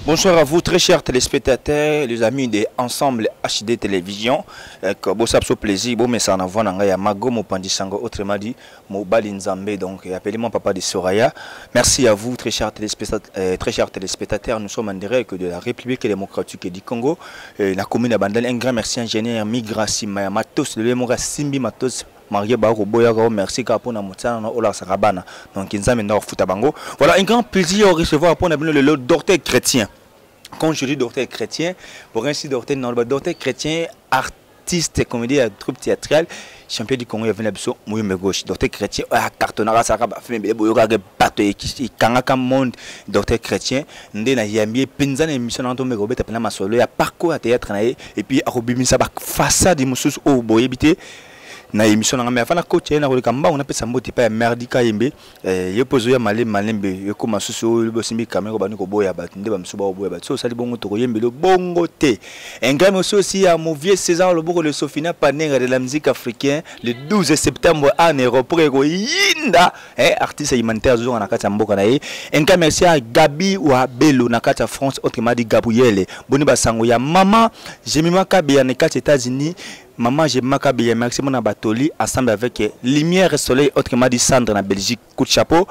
Bonsoir à vous, très chers téléspectateurs, les amis de Ensemble HD Télévision. Bon, ça fait plaisir, bon, mais ça en a vu, il y a Mago, Mopandisango, autrement dit, Mobali Nzambe, donc appelez-moi Papa de Soraya. Merci à vous, très chers téléspectateurs. Nous sommes en direct de la République démocratique du Congo, la commune de Bandel. Un grand merci, ingénieur Migrasi Maya Matos, le Lemora Simbi Matos. Marie Baro Boyago, merci pour la montane Ola Sarabana. Donc, voilà, un grand plaisir de recevoir pour le docteur chrétien. Quand je dis docteur chrétien, pour ainsi docteur chrétien, artiste, comédien, troupe théâtrale, champion du Congo, il y avait une gauche, docteur chrétien, cartonnara, ça a fait un bateau qui est monde, docteur chrétien, ndé na yambi, pinzan émission dans ton mégobé, t'as plein de masolo, il y a parcours à théâtre, et puis à Robimisa, façade de Moussous au Boyébité. Na émission na ngame afana coach na ko kamba on appelle ça mboti pa merdika yembe ye pozo ya malembe ye koma susu bo simbi kamera ba niko boya ba ndeba msuba boya ba so sali bongo to yembe le bongo te ngame aussi à mon vieux César le boko le Sofina Panenga de la musique africaine le 12 septembre en Europe pour ko yinda artiste humanitaire zo na kata mboka na ye ngame merci à Gabi wa Bello na kata France autrement dit Gabriel boni ba sango ya mama jemima kabia na kata États-Unis. Maman, j'ai Macabé, merci mon abatoli, ensemble avec Lumière et Soleil, autrement dit Sandre en Belgique, coup de chapeau.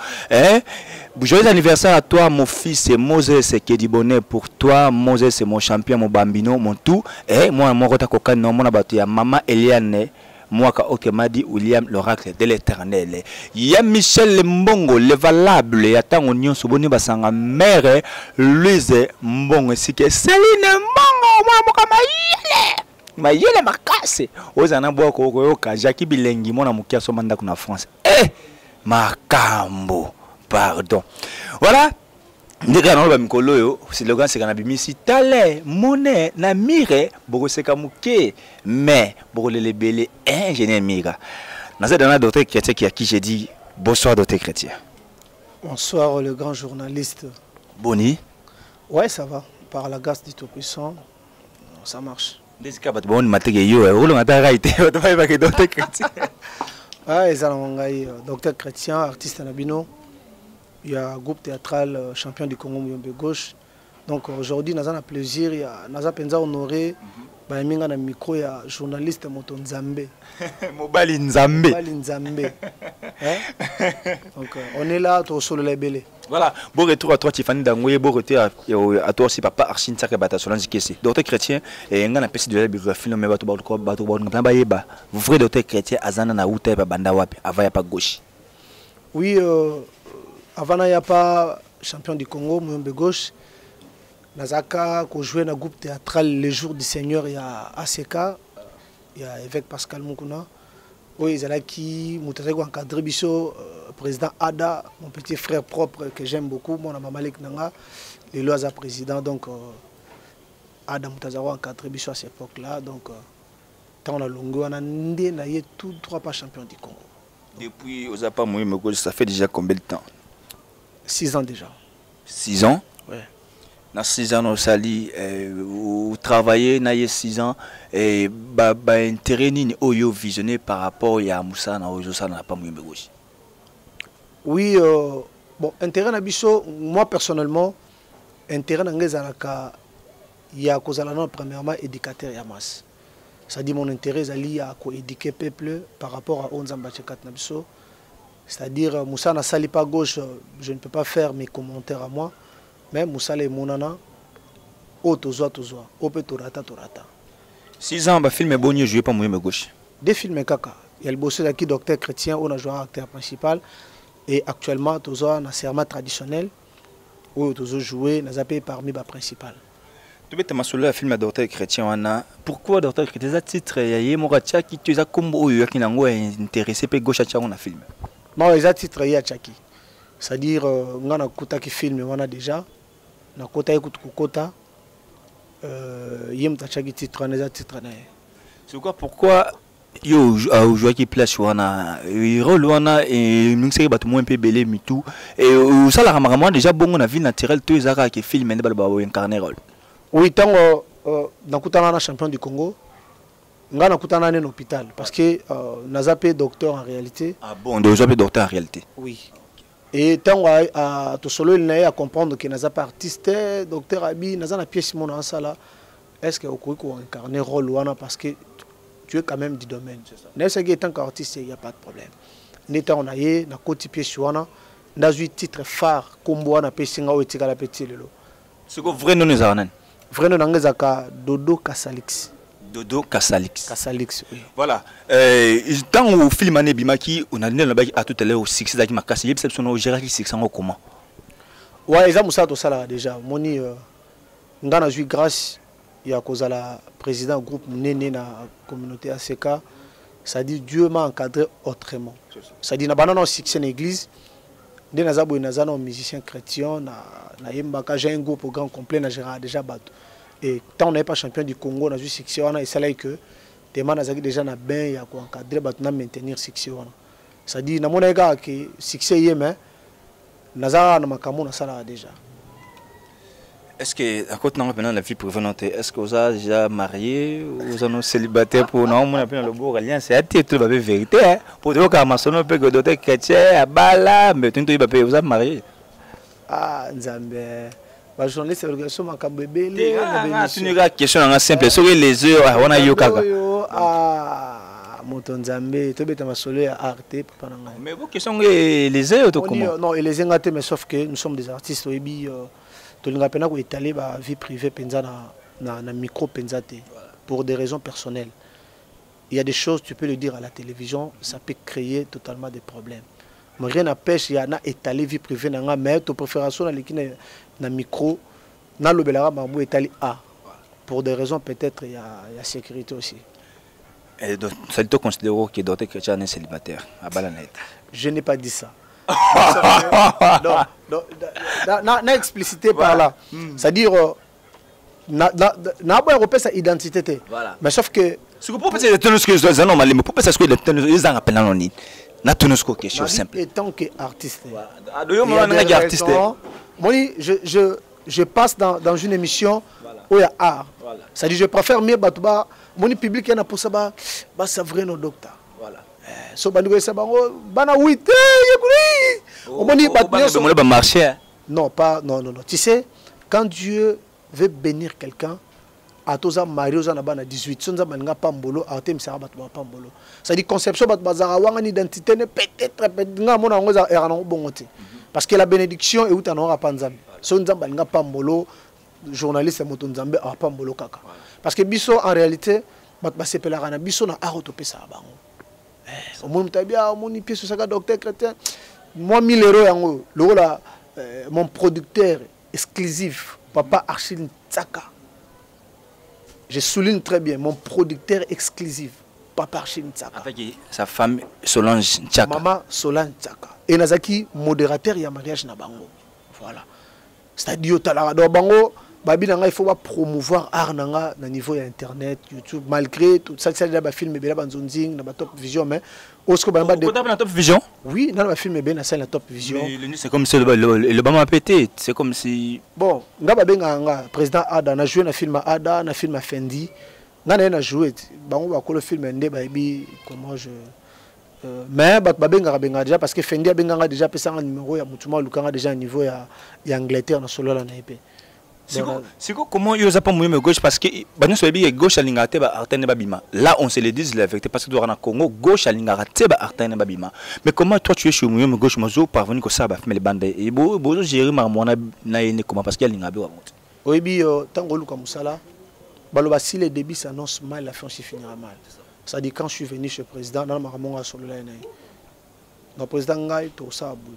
Joyeux anniversaire à toi, mon fils, c'est Moses, c'est Kedi Bonnet pour toi. Moses, c'est mon champion, mon bambino, mon tout. Moi, mon rota coca, non, mon abatoli, maman Eliane. Moi, autrement dit William, l'oracle de l'éternel. Il y a Michel Mbongo, le valable, et attends, on y a souboni basanga mère, Louise Mbongo, c'est que Céline Mbongo, moi, mon camarade. Ma yele makase ozana bwako koyoka Jackie Bilengi mona mukia somanda kuna France makambo pardon voilà ndeka na ba mikolo yo slogan c'est kana bimisi tale monnaie na mire bokoseka muke mais bokolele belé ingénieur Mira naza dans la docteur chrétien qui j'ai dit bonsoir docteur chrétien. Bonsoir le grand journaliste. Boni. Ouais, ça va, par la grâce du Tout-Puissant ça marche. Desika bat bon mateke yo rolo ngata raite otoba ba ke docteur chrétien ezala ngai docteur chrétien artiste nabino il y a groupe théâtral champion du Congo Muyombe gauche donc aujourd'hui nous avons le plaisir il y a naza penza honoré ba minga na micro ya journaliste moto Nzambe Mobali Nzambe donc on est là to solo lebele. Voilà, bon retour à toi Tiffany Dangoye, bon retour à toi aussi papa Archine Saka Bata Solange Kessé. Docteur chrétien et ngana pesi de la biographie mais bato na bayeba. Vous vrai docteur chrétien azana na uta pa banda wapi avant ya pas gauche. Oui avant ya pas champion du Congo Muyombe gauche. Nazaka ko jouer na groupe théâtral Les Jours du Seigneur il y a ACK il y a évêque Pascal Mukuna. Oui, c'est là qui m'a encadré biso président Ada, mon petit frère propre que j'aime beaucoup, mon Malik Nanga, le loisa président donc Ada m'a encadré biso à cette époque-là donc tant la longue on a ndé na yé tous trois pas champions du Congo. Depuis Ozapa Muyombe gauche ça fait déjà combien de temps? 6 ans déjà. 6 ans? Ouais. Dans 6 ans, au Sali, vous travaillez dans 6 ans et intérêt ni oyo visionné par rapport à Moussa na oyo ça n'a pas Muyombe gauche. Oui, bon intérêt na biso moi personnellement intérêt na ngezalaka ya kozala premièrement éducateur ya masse. Ça dit mon intérêt zali à ko éduquer peuple par rapport à Onzamba Tchekat na biso. C'est-à-dire Moussa na sali pas gauche, je ne peux pas faire mes commentaires à moi. Mais Moussa le monana o tozoa o pe torata. 6 ans ba film bon yo jouer pas Muyombe gauche. Des films kaka. Il y a le bossé qui docteur chrétien on a joué acteur principal et actuellement tozoa na serment traditionnel où tozo jouer na zapé parmi ba principal. Tu veux te masolo un film docteur chrétien wana. Pourquoi docteur chrétien ça titre ya ye moratia qui tu za kombo oyo ki nango intéressé pe gauche cha on a film. Non, ils a titre ya chaki. C'est-à-dire ngana kuta ki film wana déjà na kota écoute kota yem tachaki titre na titre na. C'est pourquoi yo joueur qui place wana rôle wana et nous c'est bato moins peu belé mitou et ça la ramaman déjà bon on a vu naturel tout ezaka qui film ne ba incarner rôle. Oui tango na kutana na champion du Congo ngana kutana na hôpital parce que nazape docteur en réalité. Ah bon, nazape docteur en réalité. Oui. Et tant à tout solo il n'a à comprendre que n'a pas artiste docteur Abi n'a pas pièce mon en ça là est-ce que au coup incarner rôle ou parce que tu es quand même du domaine n'est-ce que tant qu'artiste il y a pas de problème n'étant on a yé na côté pièce wana n'a eu titre phare combo na pièce nga otika la petit lelo c'est quoi vrai nom nous a vrai nom ngezaka Dodo Kassalix. Dodo Kassalix. Kassalix, oui. Voilà. Dans le film Ané Bimaki, on a dit à tout à l'heure au succès d'Aki Makassi. Il y a une Gérard qui s'excite comment? Ouais, ils ont ça tout ça là déjà. Moni, on a eu grâce il y a cause la président groupe Néné na communauté ACK. Ça dit Dieu m'a encadré autrement. Ça dit na banana succès dans l'église. Des nazabo nazana musicien chrétien na yembaka j'ai un groupe au grand complet na Gérard déjà battu. Et tant on n'est pas champion du Congo, on a vu succès, on a essayé que des gens déjà na bien, il y a quoi encadrer, maintenant maintenir succès. Ça dit, na mon égard que succès est mais nazara na makamu na sala déjà. Est-ce que à côté de la vie privée, est-ce que vous êtes déjà marié ou vous êtes célibataire pour non mon appel le beau alliance c'est tout la vérité pour dire que ma sonne peut que d'autres chrétiens à bala mais tu vous êtes marié. Ah Nzambe. Les journalistes organisation makambo ebele tu n'as question en simple sur les heures on a yo kaka moto Nzambe to beta masolo ya arte papa nanga mais vos questions les heures to comment non et les ngate mais sauf que nous sommes des artistes oyebi to linga pena ko étaler ba vie privée penza na micro penza te pour des raisons personnelles. Il y a des choses tu peux le dire à la télévision, ça peut créer totalement des problèmes. Mais rien n'empêche il y a na étaler vie privée nanga mais to préfération na likine na micro na lobelara bambu etali a pour des raisons peut-être il y a sécurité aussi. Et donc ça te considère que d'autres chrétiens sont célibataires à Balanet. Je n'ai pas dit ça. Non na explicité par là. C'est-à-dire na pas européen sa identité. Mais sauf que ce que pour passer les ce que les hommes mais pour passer ce que les gens appellent anonyme. Na tout ce question simple. Et tant qu'artiste. Artiste. Moi, je passe dans une émission où il y a art. Ça dit je préfère mieux battre mon public qui est pour ça ça vrai nos docteurs. Voilà. So bandigo ça bana 8 marché. Non pas non. Tu sais quand Dieu veut bénir quelqu'un à toza Mario za na bana 18 sonza baninga pambolo atem ça bat pambolo. Ça dit conception bat bazara wanga identité ne peut-être nga mona ngoza erana bongote. Parce que la bénédiction est où tu n'auras pas nzambe. So nzambe nga pambolo journaliste moto nzambe a pambolo kaka. Parce que biso en réalité bat ba sepela na biso na aroto pesa bango. Au monde tabia mon pièce ça docteur chrétien. Moi 1000 € yango lola mon producteur exclusif papa Achille Tsaka. Je souligne très bien mon producteur exclusif papa Achille Tsaka. Avec sa femme Solange Tsaka. Maman Solange Tsaka. Et Nazaki modérateur ya mariage na bango. Voilà. C'est-à-dire talaka do bango babi nanga il faut pas promouvoir art nanga na niveau ya internet, YouTube malgré tout ça c'est déjà ba film bela banzonzing na ba top vision mais osko ba de na top vision. Oui, dans ba film ben na scène la top vision. Mais c'est comme si le bama a pété, c'est comme si bon, nga ba benga nga président Ada na joué na film Ada, na film Fendi. Nga na joué bango ba ko le film ndé ba bi comment je mais babenga déjà parce que Fendi benga déjà pesa un numéro ya mutuma lukanga déjà niveau ya Angleterre na solo la na épée. C'est comment ils ont pas moyen gauche parce que bano so bi gauche à lingate ba artene ba bima. Là on se le dit la vérité parce que dans le Congo gauche à lingate ba artene ba bima. Mais comment toi tu es chez moyen gauche mozo parvenir que ça ba faire les bandes et bo gérer marmona na yene comment parce qu'il y a lingabe wa monte. Oyebi tango luka musala baloba si les débits s'annoncent mal la fin finira mal. Ça dit quand je suis venu chez le président dans Maramonga sur le laine. Le président ngai to sabu.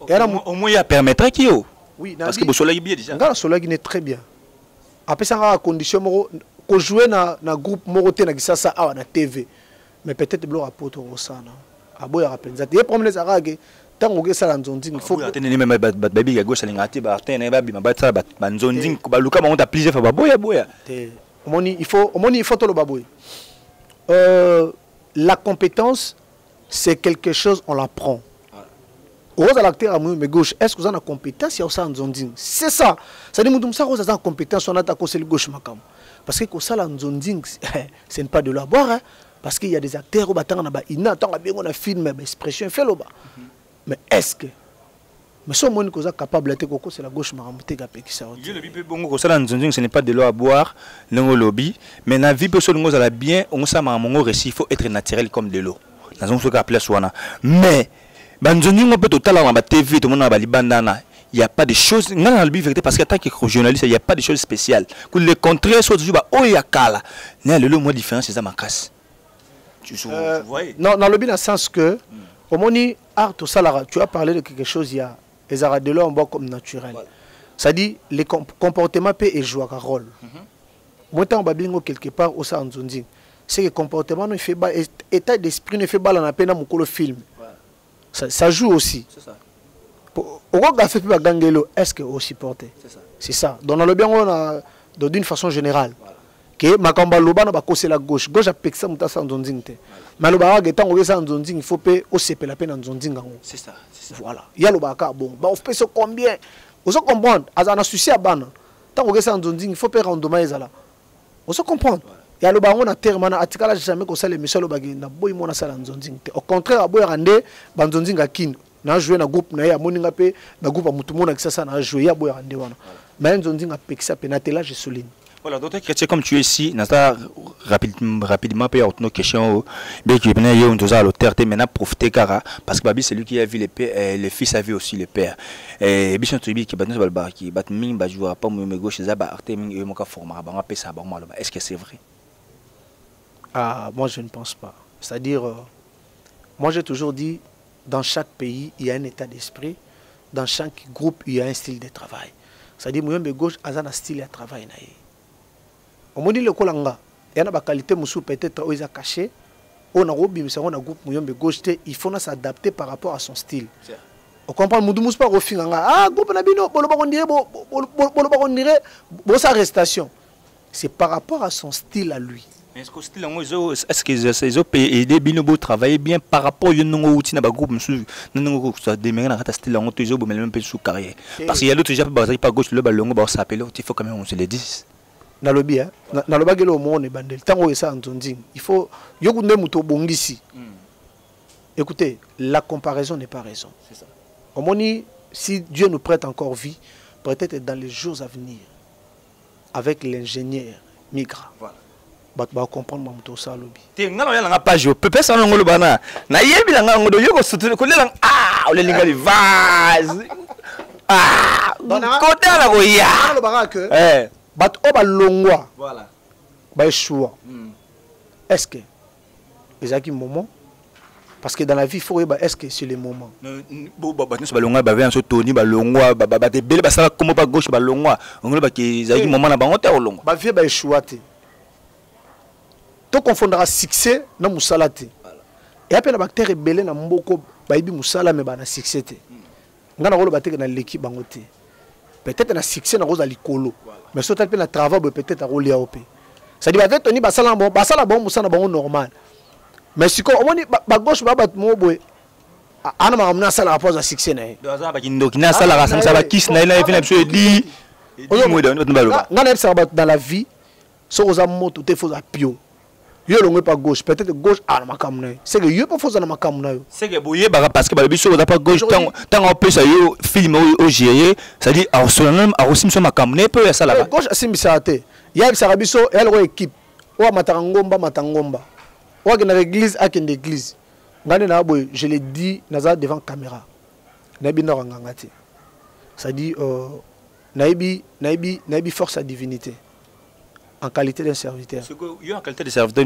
Et au moins il permettra qui yo. Oui, parce que le soleil bien déjà. Le soleil est très bien. Après ça a condition ko jouer na groupe moroté na kisasa a na TV. Mais peut-être blo rapport au sana. Aboya rapenza. Et problème ça ra que tango ke sala nzonding il faut attendre même baby ya gauche lingati ba artene ba bima ba tsala ba nzonding ba luka ba on t'a plusieurs fois ba boya. Il faut tout le baboy. La compétence, c'est quelque chose, on l'apprend. Rose à l'acteur à mais gauche, est-ce que vous avez la compétence? C'est ça. Ça dit que vous avez la compétence, on a ta conseil gauche. Parce que ça, ce n'est pas de la boire. Parce qu'il y a des acteurs qui ont un film, une expression, fait là-bas. mais est-ce que mais si on est capable de faire c'est la gauche maramouté qui ça ce n'est pas de l'eau à boire non lobby mais la vie peut se nous bien on ça mamango récit il faut être naturel comme de l'eau dans un truc appelé soana mais banzoni on peut total dans la TV tout le monde a balibandana il y a pas de choses non la vérité parce qu'en tant que journaliste il y a pas de choses spéciales que le contraire soit toujours oh il y a kala mais le mot différent c'est ça ma casse tu vois non dans le bien dans le sens que au moni art tout ça là tu as parlé de quelque chose il y a les arts de l'homme comme naturel. Voilà. Ça dit les comportements peut jouer un rôle. Moi tant babingo quelque part au sein de c'est que comportement ne fait pas état d'esprit ne fait pas la peine dans mon film. Voilà. Ça joue aussi. C'est ça. Au gars fait pas gangelo est-ce que au supporter. C'est ça. C'est ça. Donc dans le bien on a d'une façon générale. Voilà. Que makamba loba na ba koser la gauche a peksa muta sa nzonzing te. Mais le baga getan o sa nzonzing il faut pe o sepe la peine nzonzing ngo. C'est ça. Voilà. Il y a le baka bon. Ba on fait ce combien. On se comprendre. Azana souci à bana. Tant o sa nzonzing il faut pe rendre dommage là. On se comprendre. Il y a le baga on a terme na atikala jamais ko ça les monsieur le bagi na boy mona sa nzonzing te. Au contraire aboy rande ba nzonzing akin. Na jouer na groupe na ya moninga pe na groupe mutu mona ki ça na jouer ya boy rande wana. Mais nzonzing a peksa penate là je souligne. Voilà, docteur Chrétien, comme tu es ici, rapidement, pour nos questions, bien qu'il y ait un dosage à l'auteur, maintenant profiter car parce que Babi c'est lui qui a vu les pères, le fils a vu aussi le père. Et bien sûr, tu dis que Babi qui bat ming bajouera pas mon gauche, ça va arte ming et mon cas format, bah on appelle ça, bah mal. Est-ce que c'est vrai? Ah, moi je ne pense pas. C'est-à-dire, moi j'ai toujours dit, dans chaque pays il y a un état d'esprit, dans chaque groupe il y a un style de travail. C'est-à-dire, moi de gauche, a un style de travail naïe. On dit le kolanga il y a une qualité musu peut-être où ils a caché on a robi mais on a groupe muyombe gauche il faut s'adapter par rapport à son style on comprend mudu musu pas refinganga ah groupe na bino bolo ba dirait bo sa arrestation c'est par rapport à son style à lui est-ce que style est-ce que ils ont aider bino bo travailler bien par rapport yo non outil na ba groupe musu non ça démarrer na style on ils ont même peu sous carrière parce qu'il y a d'autres gens pas gauche le ballon ba s'appeler il faut quand même on se le dise na lobby hein na lobagelo mo ne bandel tango esa nzonzing il faut yokunde muto bongisi écoutez la comparaison n'est pas raison c'est ça omoni si Dieu nous prête encore vie peut-être dans les jours à venir avec l'ingénieur migra voilà ba comprendre muto sa lobby te ngalo ya nga page pepe sa ngolo bana na yebi la nga ngodo yoko sotu ko lela ah ole lingali vase ah côté la ko ya le baga que bat oba longwa voilà ba choix est-ce que les acquis moment parce que dans la vie il faut est-ce que c'est le moment bo ba ba longwa ba vient so toni ba longwa ba te bele ba sala comme ba gauche ba longwa on ba ki zaki moment na bango te longwa ba vie ba choix te to confondra succès na musala te et après la bactérie belé na mboko ba ibi musala mais ba na succès te ngana ko lo ba te na l'équipe bango te peut-être na succès na rosa likolo mais surtout na travail peut-être à rouler au pays ça dit va toni basala bon musana bon normal mais si ko omoni ba gauche ba bat mo boy ana ma amna sala rapport à succès na doza ba kindoki na sala rasam ça ba kiss na ina fina biso di ngana ça ba dans la vie so oza moto te faut à pio yo longue pas gauche peut-être gauche ana makamna c'est que yo pas faut na makamna yo c'est que boye ba parce que ba biso oza pas gauche tant on peut ça yo film au gérer ça dit à solennel à aussi so makamna peut ya sala gauche asimbisa te ya bisa biso elle ko équipe wa matangomba wa ke na l'église à ken l'église ngane na boy je l'ai dit naza devant caméra na bi na nganga te ça dit naibi force à divinité en qualité d'un serviteur. En qualité de serviteur,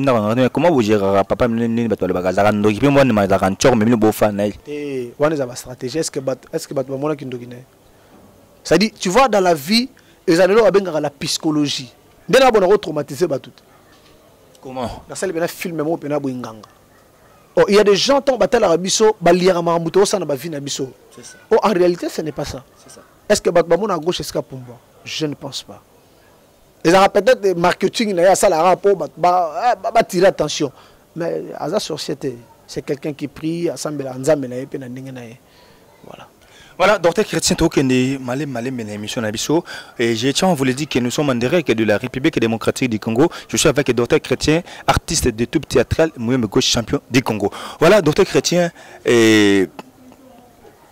comment vous gérez papa ni bato le bagage ndo kipe moi ni mazaka nchor mais bo fa na wana za ba stratégie est-ce que bato mona kindokine ça dit tu vois dans la vie les anelo abenga la psychologie ndena bona ko traumatiser bato comment na salle bena film mo pena bo inganga oh il y a des gens tant batala rabiso baliera mamuto ça na ba vie na biso c'est ça oh en réalité ce n'est pas ça c'est ça est-ce que bato mona gauche est-ce que pumba je ne pense pas. Ils ont peut-être des marketing, ça la rapport, tirer attention. Mais à la société, c'est quelqu'un qui prie, assemble ensemble, voilà. Voilà, docteur Chrétien, émission et je tiens à vous le dire que nous sommes en direct de la République démocratique du Congo. Je suis avec le docteur Chrétien, artiste de tube théâtral, moi-même gauche champion du Congo. Voilà, docteur Chrétien,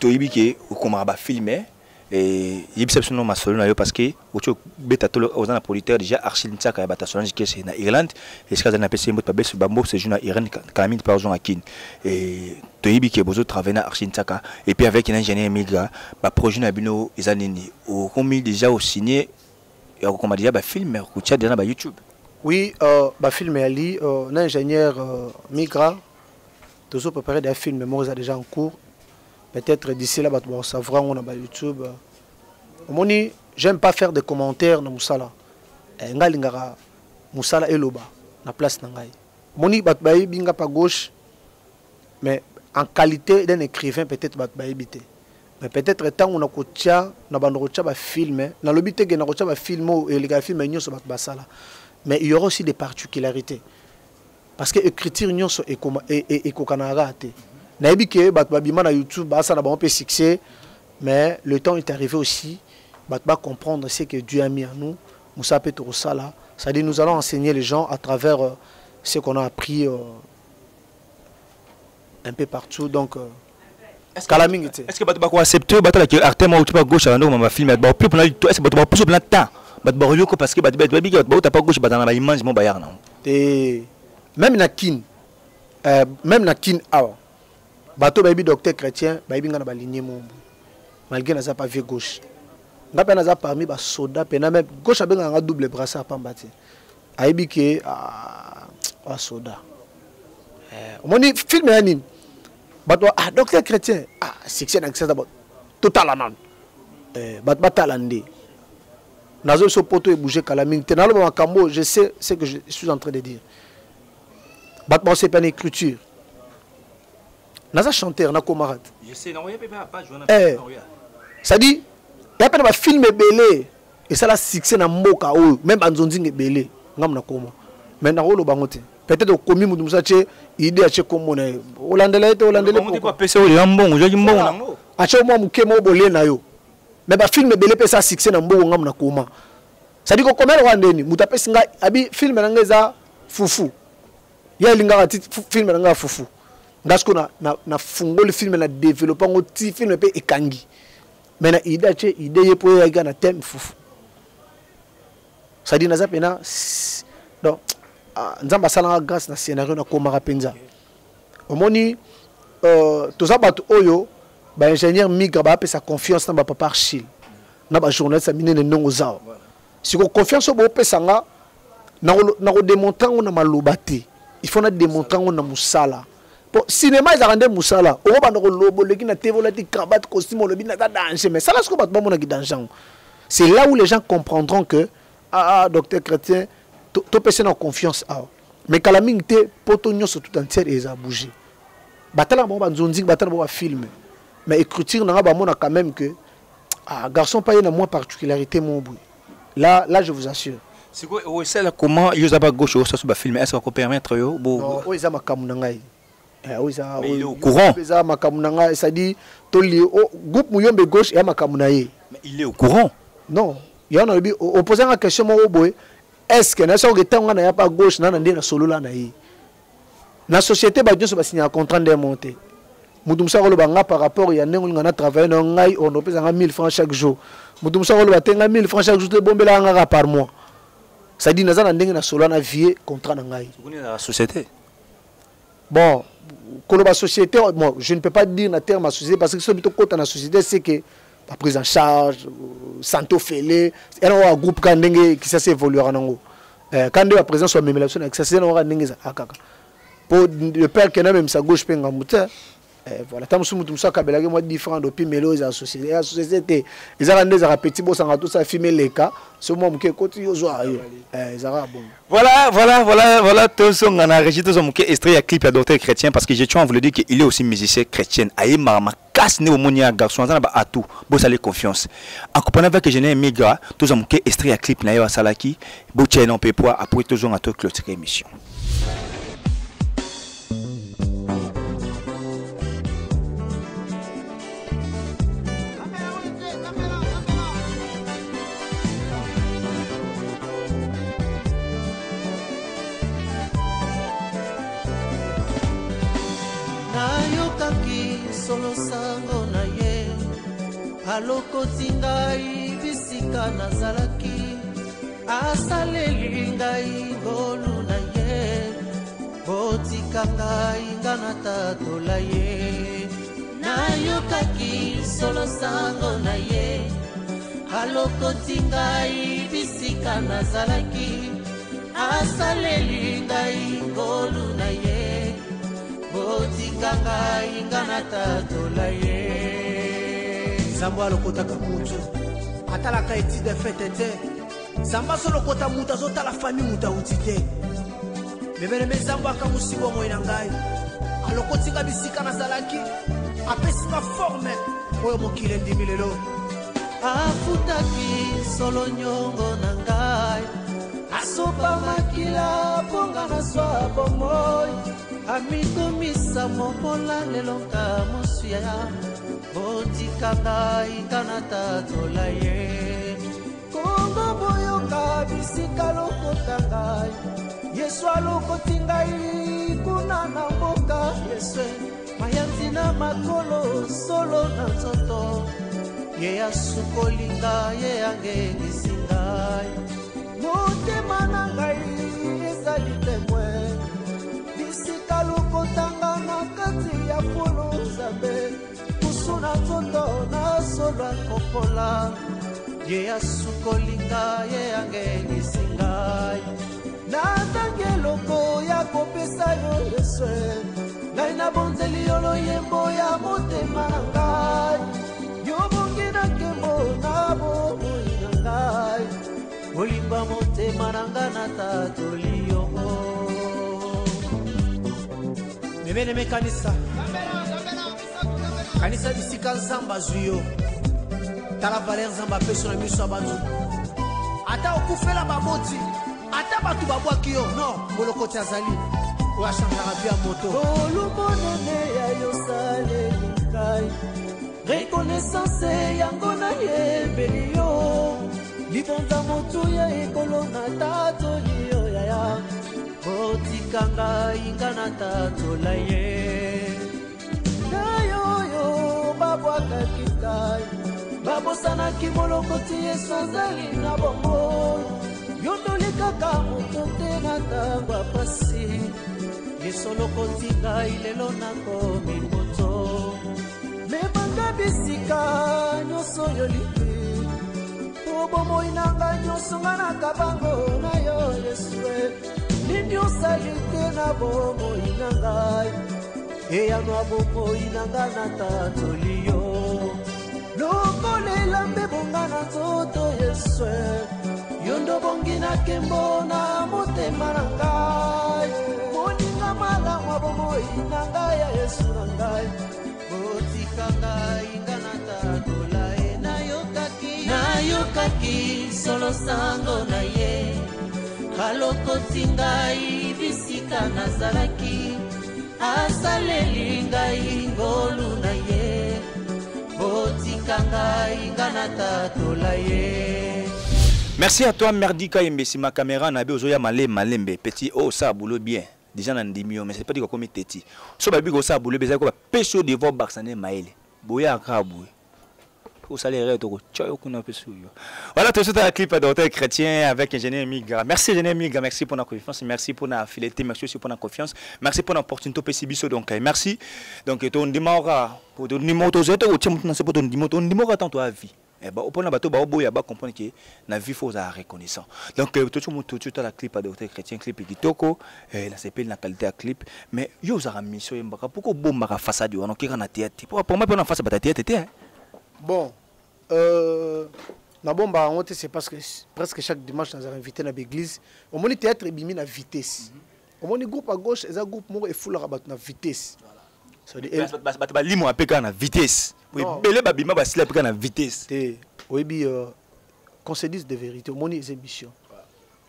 toyebi ke okoma ba filmer et yebiseption ma solo na yo parce que ocho beta tolo ozana producteur déjà Archil Ntsaka bata Solange que c'est na Irlande et ce que na PC mbot pa beso bambo c'est jour na Irlande kamine par jour akin et toyebi ke bozo travailler na Archil Ntsaka et puis avec un ingénieur migra ba projet na bino ezanini o komi déjà au signé et on comment déjà ba film ko tcha déjà ba YouTube. Oui, bah film Ali, un ingénieur migra, tous autres préparer des films, mais moi déjà en cours. Peut-être d'ici là, on savoir on a bah YouTube. Moni, j'aime pas faire des commentaires dans Moussala. Ngali ngara Moussala eloba na place nangai. Moni bat bayi binga pas gauche, mais en qualité d'un écrivain peut-être bat bayi bité. Mais peut-être tant on a kotia na bandrocha ba film, na lobité que na kotia ba film et les gars film nyo so bat basala. Mais il y aura aussi des particularités. Parce que écriture nyonso et kokanara te. Naïbi ke bat babima na YouTube ba ça na ba on peut succès, mais le temps est arrivé aussi bat comprendre ce que Dieu a mis en nous. Moussa Petro Sala, ça dit nous allons enseigner les gens à travers ce qu'on a appris un peu partout donc est-ce que bat ko accepter bat la que Artem ou tu pas gauche alors on va filmer ba plus pour est-ce que bat ba plus plein temps. Parce que tu pas gauche dans la image mon bayar non même na kin awa bato baby docteur chrétien baby ngana ba lignée mon malgré na za pas vie gauche ngapa na za parmi ba soda pena même gauche abenga nga double brassard pambati aibi ke a soda moni film ya nini bato docteur chrétien succès na succès d'abord total anan bat talande Nazo so poto et bouger kalaming. Tenalo makambo, je sais ce que je suis en train de dire. Batman c'est pas une écriture. Naza chanteur, na camarade. Je sais, non, pas jouer. Ça dit, il y a pas de film belé et ça la succès na moka ou même anzonzing belé. Ngam na koma. Mais na rolo bangote. Peut-être au commis mudumsa che idée ache komo na. Holandais on pas PC au yambon, je yambon nango. Ache mo muke mo bolé na yo. Mais ba film belé pe ça succès na mbo ngam na koma. Ça dit ko komela wandeni mutape singa abi film na ngeza fufu. Ya linga ti film na nga fufu. Ngasko na fungoli film na développer ngo ti film pe ekangi. Mais na idée che idée yepo ya ga na thème fufu. Ça dit na za pena donc nzamba sala grâce na scénario na koma rapenza. Omoni toza bato oyo ba ingénieur migra ba pesa confiance na ba papa Archil na ba journaliste mine ne ndongo zao si ko confiance bo pesa nga na ko démontrer na malobate il faut na démontrer na musala pour cinéma ils rendre musala o ba ndoko lobo leki na TV la ti cravate costume lobi na danger mais ça là ce ko ba mo na ki danger c'est là où les gens comprendront que docteur chrétien to pesa na confiance mais kalaming te poto nyoso tout entière et a bougé batala mo ba nzonzi batala mo ba film. Mais écriture n'a pas quand même que garçon pas une moins particularité mon bout. Là je vous assure. C'est quoi c'est là comment ils ont pas gauche ça sur film est-ce qu'on peut permettre yo bon oui ça makamunangai oui ça au courant ça makamunangai ça dit to li groupe muyombe gauche et makamunaye mais il est au courant non il y en a opposé à question mon boy est-ce que na so que tant na ya pas gauche na ndé na solo là na yi na société ba dioso ba signer un contrat de monter Moutoumsa Rolo Banga par rapport à Nengon travaillé dans Ngaï, on a payé 1000 francs chaque jour. Moutoumsa Rolo Batenga 1000 francs chaque jour de bombela par mois. Ça dit Nazan Ndeng na solo na vie contrat dans Ngaï. Vous connaissez la société? Bon, la société, bon, je ne peux pas dire na terme ma société parce que ce que côté la société c'est que la prise en charge, santo félé, il y a un groupe qui s'est évolué en Ango. Quand la présence soit même la personne, ça c'est un Ndeng za akaka. Pour le père qui n'a même sa gauche penga muta. Voilà, tant que ça kabelage moi différent depuis mélo la société ils ont des petits boss en tout ça filmer les cas ce moment que côté yo zo bon voilà tout son on a enregistré tout son extrait à clip à docteur chrétien parce que je tiens à vous le dire qu'il est aussi musicien chrétien aïe ma casse ne au monia garçon ça ba tout boss aller confiance en comprenant avec que je n'ai migra tout son extrait à clip na yo salaki bo tient non peut poids après tout son à tout clôturer émission. Solo sango na ye alokoti ngai bisika nazalaki asaleli ngai ngolu na ye botika ngai nga natatola ye nayokaki solo sango na ye alokoti ngai bisika nazalaki asaleli ngai ngolu na ye botika ngai nga natatola ye Zambo alokotaka mutu atalaka etide fete te Zamba solo kota mutu azotala famille mutu auti te Bebeleme Zambo akamusibo moi na ngai alokotinga bisika nazalaki apesinga forme oyo mokili ndimi lelo afutaki solo nyongo na ngai asopa makila ponga na swa bomoi amikomisa mokola lelo nka mosuya botika ngai nga natatola ye kongo boyoka bisika lokota ngai Yesu alokoti ngai kuna na mboka Yesu mayanzi na makolo solo na nzoto ye asukoli ngai ye angengisi ngai motema na ngai ezali temwe bisika lokotanga na kati ya polo Nzambe kusu na nzoto na solo akopola ye asukoli ngai ye angengisi ngai natangi eloko ya kopesa yo Yesu ngai nabonzeli yo loyembo ya motema na ngai yo bongi na nkembo na bomoi na ngai olimba motema na ngai natatoli yo Memene kanisa kanisa bisika Nzambe azwi yo tala valer Nzambe apeso na miso ya bato ata okufela baboti ata bato babwaki yo non molokoti azali oyo achangeaka bia moto olumonene ya yosaleli ngai rekonaissance yango nayembeli yo libonza motuya ekolo natatoli yo yaya botika ngai nga natatola ye nayoyo babwakaki ngai babosanaki molokoti Yesu azali na bomoi yondoli kaka moto te na ntango apasi Yesu olokoti ngai lelo nakomi moto mebanga bisika nyonso yolingi po bomoi na ngai nyonso nga nakabango na yo Yesu nini osali te na bomoi na ngai eyano ya bomoi na ngai natatoli yo lokolela mbe bonga na nzoto Yesu yondo bongi na kembo na motema na ngai moninga malamu bomoi na ngai ya Yesu na ngai botika ngai nga natatola ye nayokaki solo sango na ye alokoti ngai bisika nazalaki asaleli ngai ngolu na ye botika ngai nga natatola ye. Merci à toi Merdika Yembesi, ma caméra n'a besoin de malembe petit oh ça boulot bien déjà dans dimio mais c'est pas dit comme teti so babi ko ça boulot bien ko peso de vos baxane maele boya akabu au salaire to choyo kuna peso yo. Voilà tout ça un clip d'hôtel chrétien avec ingénieur Migra. Merci ingénieur Migra, merci pour la confiance, merci pour la fidélité, merci aussi pour la confiance, merci pour l'opportunité PCBiso donc merci. Donc ton dimora pour ton numéro to zeto tu mutuna c'est pour ton numéro tant toi vie. Eh ben, au point bateau ba obo ya ba comprendre que na vie faut à reconnaissant. Donc tout la clip de hôtel chrétien clip kitoko la s'appelle la qualité à clip mais yo za mission mbaka pourquoi bomba ka façade on ki kana théâtre pour moi pour face ba théâtre était bon na bomba on c'est parce que presque chaque dimanche nous avons invité na l'église au moni théâtre bimi na vitesse au moni groupe à gauche et un groupe moko e full rabat na vitesse ça dit ba limo apeka na vitesse. Oui, belé babima ba sila peka na vitesse. Oui bi qu'on se dise de vérité, mon émission.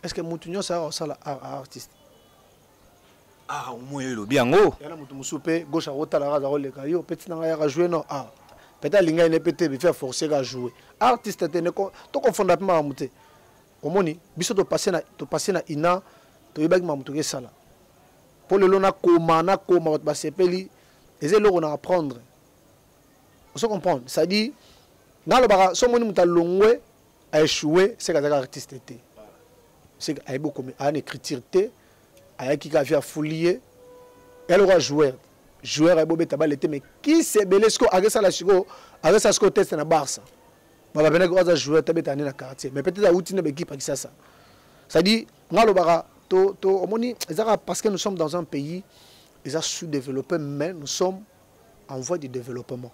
Est-ce que mutunyo ça la artiste? Ah, au moins le biango. Yana mutu musupe gauche à rota la raza role ka yo petit na ya jouer non ah. Peut-être linga ne peut te faire forcer à jouer. Artiste te ne ko to confondre pas muté. Au moni biso to passer na ina to yebaki mamutu ke sala. Pour le lona koma ba sepeli et c'est là qu'on a apprendre. Vous comprenez? Ça dit Dans le bara, son moni muta longwe a échoué, c'est qu'un artiste était. C'est qu'il y a beaucoup de écriture, il y a qui a fait fouiller, elle aura joué. Joueur a beau tabal était, mais qui s'est belé ce qu'on a ça la chico, a ça ce qu'on teste na Barça. Ma va venir à jouer tabet année na quartier, mais peut-être à outil na équipe qui ça. Ça dit, dans le bara, au moni, parce que nous sommes dans un pays, ils ont sous-développé, mais nous sommes en voie de développement.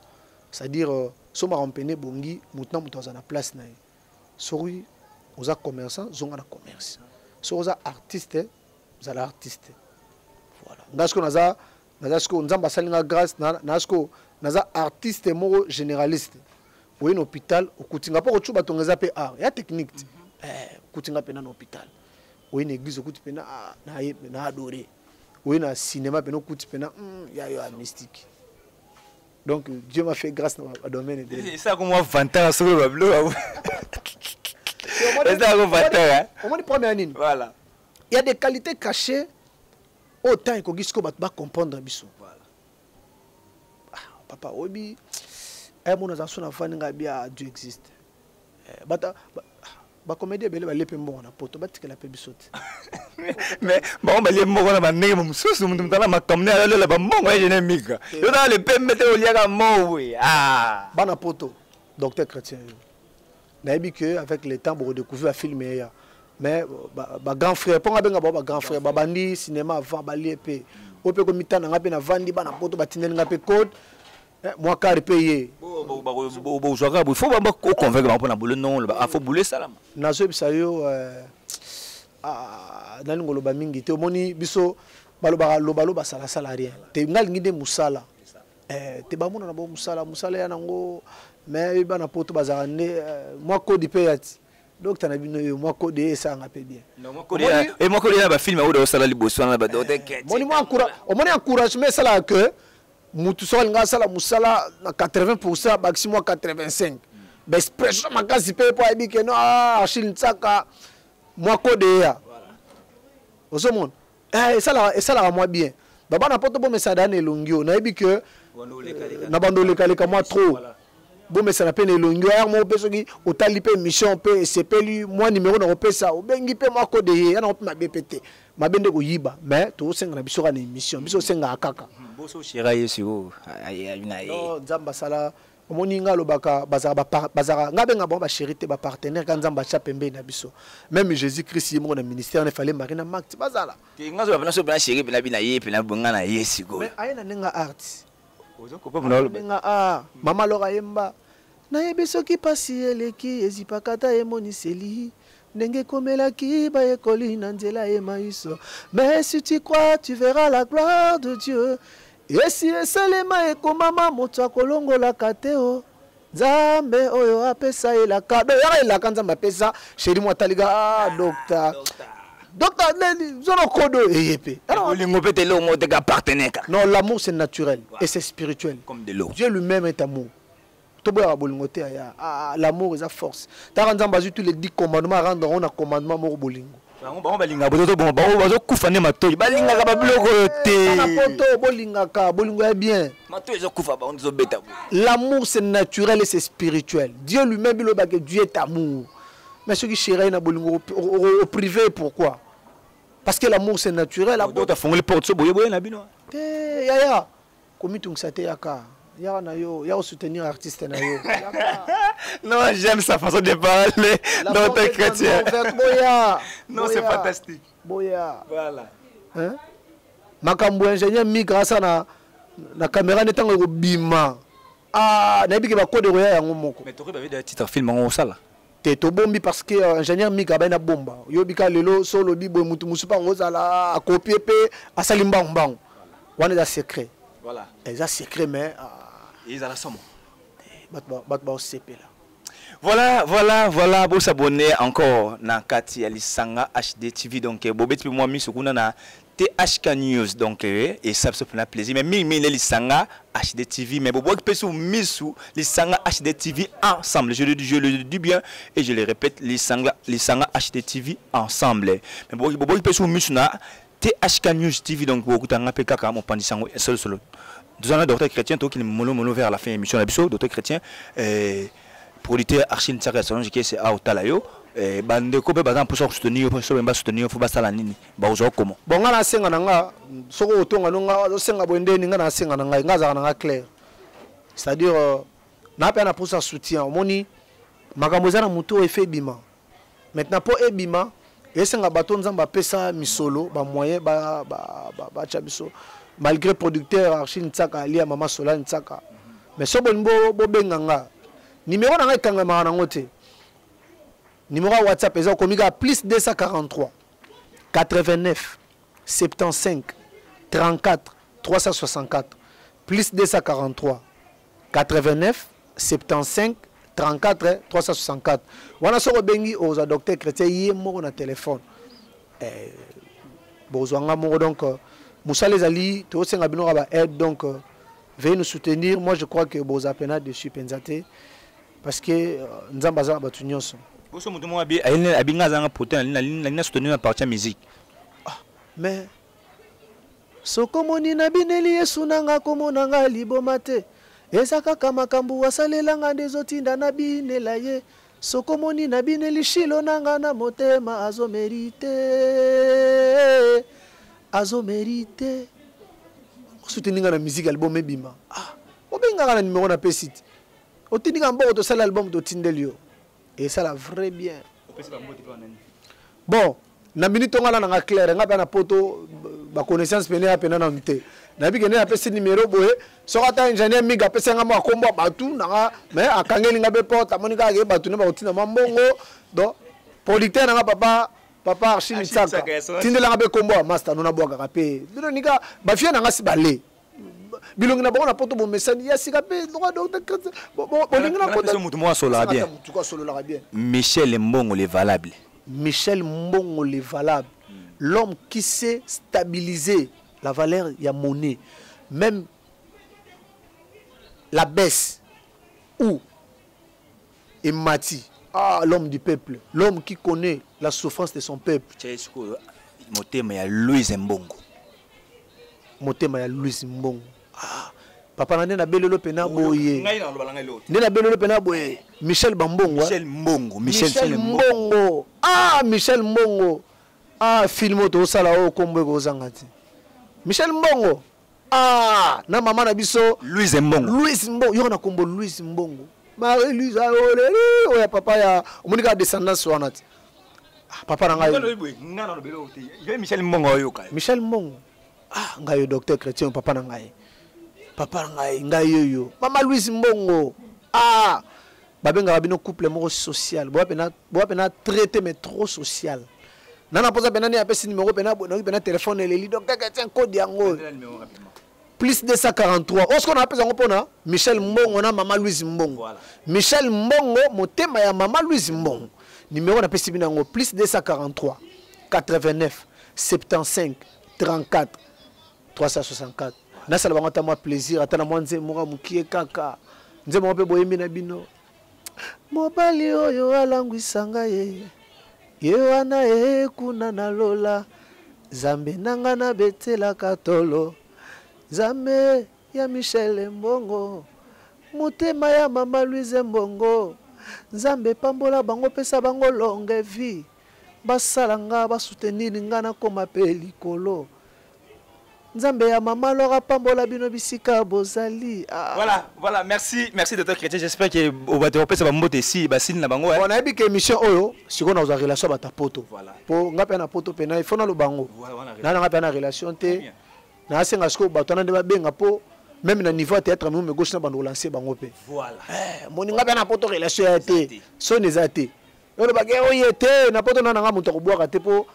C'est-à-dire, si on a rempli Bongi, maintenant, nous sommes en place. Si on est commerçant, nous sommes en commerce. Si on est artiste, nous sommes artistes. Voilà. Nous sommes artistes généralistes. Vous voyez, l'hôpital, il y a une technique. Il y a un hôpital. Il y a une église, il y a adoré. Il y a un cinéma, il y a un mystique. Donc Dieu m'a fait grâce dans le domaine de... C'est ça qu'on m'a 20 ans sur le bleu. C'est ça qu'on va faire. Voilà. Il y a des qualités cachées autant qu'on dit qu'on va comprendre. Voilà. Papa, obi, mon association a fait un Dieu existe. Ba comédie belle belle pembo na poto ba tikela pe bisote mais bon ba le mo na ba ne mo susu mtu mtala makamne ala la ba mongo ya jene mika yo na le pembe te oliaka mo we ah bana poto docteur chrétien na bi que avec le temps pour découvrir filmer ya mais ba grand frère ponga benga ba grand frère ba bandi cinéma avant ba liepé ope ko mitana ngape na vandi bana poto ba tineli ngape code moi car payé bon joueur il faut pas convaincre pour na boule non il faut bouler ça là nazo bisayo dans ngoloba mingi te omoni biso baloba loba sala salarié te ngal ngide musala te ba mona na bo musala ya nango mais bana poto bazara ne moi code payati donc tu as vu moi code ça ngape bien non moi code et moi code ba film au sala liboso na ba dote moni moi encourage mais ça là que Moutousol nga sala musala na 80% maximum 85. Mais expression makasi pe po abi que non Achille Ntsaka moi code ya. Voilà. Monde. Ça là moi bien. Baba na poto bo mesada na elongio na ebi que na bandole kaleka moi trop. Bo mesada pe na elongio ya mo peso ki otali pe mission pe sepeli moi numéro na opesa obengi pe moi code ya na opema BPT. Mabende ko yiba mais to senga na biso ka na émission biso senga akaka. Boso chira yesu ayuna non nzamba sala omoninga lobaka bazara ngabenga bon ba charité ba partenaire kan nzamba cha pembe na biso même Jésus Christ yemo na ministère ne fallait marina max bazala ke ngazo ba so ba chéri pena bina ye pena bonga na yesu go mais ayena nenga art ozo ko pa mona nenga mama lora yemba na yebiso ki pasi eleki ezipakata emoniseli ndenge komelaki ba ekoli na nzela emaiso mais si tu crois tu verras la gloire de Dieu. Et si esalema ekomama moto akolongola kateo Nzambe oyo apesa ela kado ya ela kanzamba pesa chéri moi taliga docteur zono kodo eyepe lingo pete lo mo te ka partenaire non l'amour c'est naturel et c'est spirituel comme de l'eau Dieu lui-même est amour toboya bolingo te ya l'amour est sa force ta nzamba tous les 10 commandements rendre on a commandement mo bolingo bango balinga boto bon bazo kufane matoi balinga ka biloko te na poto bolinga ka bolingo ya bien matoi zo kufa ba on zo beta l'amour c'est naturel et c'est spirituel Dieu lui-même il que Dieu est amour mais ceux qui chéri na bolingo au privé pourquoi parce que l'amour c'est naturel la boto fongole porte so boye na bino te ya komitunga te yaka ya na yo ya soutenir artiste na yo non j'aime sa façon de parler dans tes chrétiens non c'est fantastique boya voilà hein makambo ingénieur migrasa na caméra netango ko bima na biki ba code roya yango moko mais tu avais des titres film en sala te to bombi parce que ingénieur migra ba na bomba yo bika lelo solo bibo mutu musupa ngozala a copier pe asali mbang wana da secret voilà ils a secret mais ils ont la somme bat au CP là voilà pour s'abonner encore na kati ya lisanga HD TV donc bobet pe moi mi sukuna na THK News donc et ça fait plaisir mais mi lisanga HD TV mais bobo pe sou misu lisanga HD TV ensemble je le dis bien et je le répète lisanga HD TV ensemble mais bobo pe sou misu na THK News TV donc bokutanga pe kaka mo pandisango solo nous avons docteur chrétien qui mono vers la fin de l'émission, docteur chrétien producteur Archine Tsaka Salonge qui c'est à Otalayo bande ko be bazan pour soutenir pour soutenir faut basala nini ba ozo comment bon ngana senga nanga soko otonga nonga senga boende ninga na senga nanga ngaza nanga clair c'est-à-dire na pe na pour ça soutien omoni makambo za na muto effet bima maintenant pour ebima esenga bato nzamba pesa misolo ba moyen ba chabiso malgré producteur Archine Tsaka ali mama Solane Tsaka mais so bonbo bobenganga numéro nanga kanga mana ngote numéro WhatsApp est comiga plus 243 89 75 34 364 plus 243 89 75 34 364 wana soko bengi oza docteur chrétien yé moko na téléphone bozwanga moko donc Moussa les ali to senga bino ba aide donc veuillez nous soutenir. Moi je crois que boza pena dessus penzate parce que nzamba za batu nyonso boso mutu mo abi abinga zanga poten na soutenir na partie musique mais soko moni na bineli yesu nanga komonanga libomate ezaka kama kambu wasalelanga ndezotinda na binela ye soko moni na bineli shilo nanga na motema azo mérité soutenir la musique album ebima obinga na numéro na pesite otindika mboko to sala album to tindelio et ça la vrai bien bon na minute ngala na clair ngaba na poto ba connaissance pene ya pena na nte na bi kene apesi numéro boye so ata ingénieur miga pesa ngamo akombo batu na mais akangeli ngabe porte monika ke batu ne ba otina mambongo donc producteur na papa Archine Tsaka tindela ngabe kombo master nona bwaka kape bino nika ba fie na ngasi bale bilongi na bona poto bo message ya sika pe droit docteur bolingi na poto mutu mo solo bien Michel Mbongo le valable Michel Mbongo le valable l'homme qui sait stabiliser la valeur ya monnaie même la baisse ou Emati l'homme du peuple l'homme qui connaît la souffrance de son peuple motema ya Louis Mbongo papa nande na belelo pena boye ndena belelo pena boye Michel Mbongo Michel Mbongo film to sala o kombo ko zangati Michel Mbongo na mama na biso Louis Mbongo yo na kombo Louis Mbongo Marie Louise oya papa ya omonika descendance wanati papa na ngai Michel Mbongo yo kai Michel Mbongo ngai docteur chrétien papa na ngai ngai yoyo mama Louise Mbongo babenga bino couple moko social bo pena traité mais trop social nana posa pena ni apesi numéro pena téléphone eleli docteur chrétien code yango plus 243 on ce qu'on appelle en pona Michel Mbongo na mama Louise Mbongo voilà. Michel Mbongo motema ya mama Louise Mbongo numéro na pesi binango plus 243 89 75 34 364 na sala bangata moi plaisir atana mwanze moka mukie kaka nze mo pe boyembi na bino mobali oyo alangwisanga ye wana kuna na lola zambe nanga na betela katolo Zame ya Michel Mbongo motema ya mama Louise Mbongo Nzambe pambola bango pesa bango longue vie basalanga basoutenir ngana koma pe likolo Nzambe ya mama lora pambola bino bisika bozali voilà merci docteur Chrétien j'espère que au bateau pesa ba mbote si basine na bango on a bi que émission oyo siko na za relation ba ta poto voilà po ngape na poto pena il faut na lo bango na ngape na relation te na asenga siko batona de babenga po même na niveau théâtre même gauche na bando lancer bango pe voilà moninga pe na poto relation ya te so nezate yo ba ge oyete na poto na nga muto ko boaka te po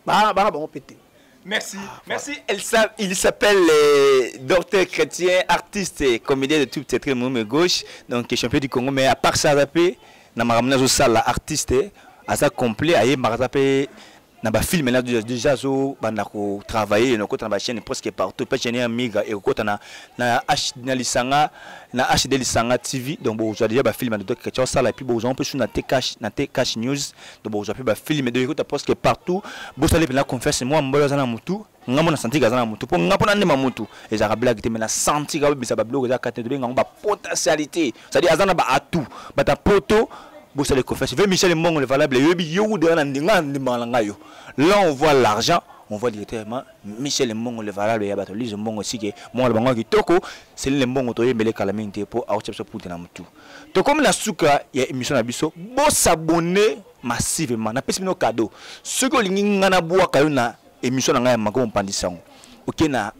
ba bango pété merci il s'appelle docteur Chrétien artiste et comédien de toute cette même gauche donc champion du Congo mais à part ça rapé na maramna zo sala artiste à ça complet aye marapé na ba film là déjà zo banda ko travailler na ko na ba chaîne presque partout pas chaîne amiga et ko na lisanga na HD lisanga TV donc bo déjà ba film de Chrétien ça là puis bo on peut sur na T-Cash news donc bo ba film de ko presque partout bo ça les la confesse moi mbola za na mutu ngamo na senti kazana mutu po ngapo na ndema mutu ezaka blague te mais na senti ka bisa ba bloque za kate de ngamba potentialité c'est-à-dire azana ba atout ba ta poto bo ça les confesse ve Michel Mbongo le valable yebi yo de na ndinga ndimala yo là on voit l'argent on voit directement Michel Mbongo le valable ya bato Lise Mbongo aussi que moi le bango kitoko c'est le Mbongo to yembele calamité pour a chepso pour na mutu to comme na suka ya émission na biso bo s'abonner massivement na pesi no cadeau ce que lingi ngana boa kayo na émission na ngai mago mpandi sango ok na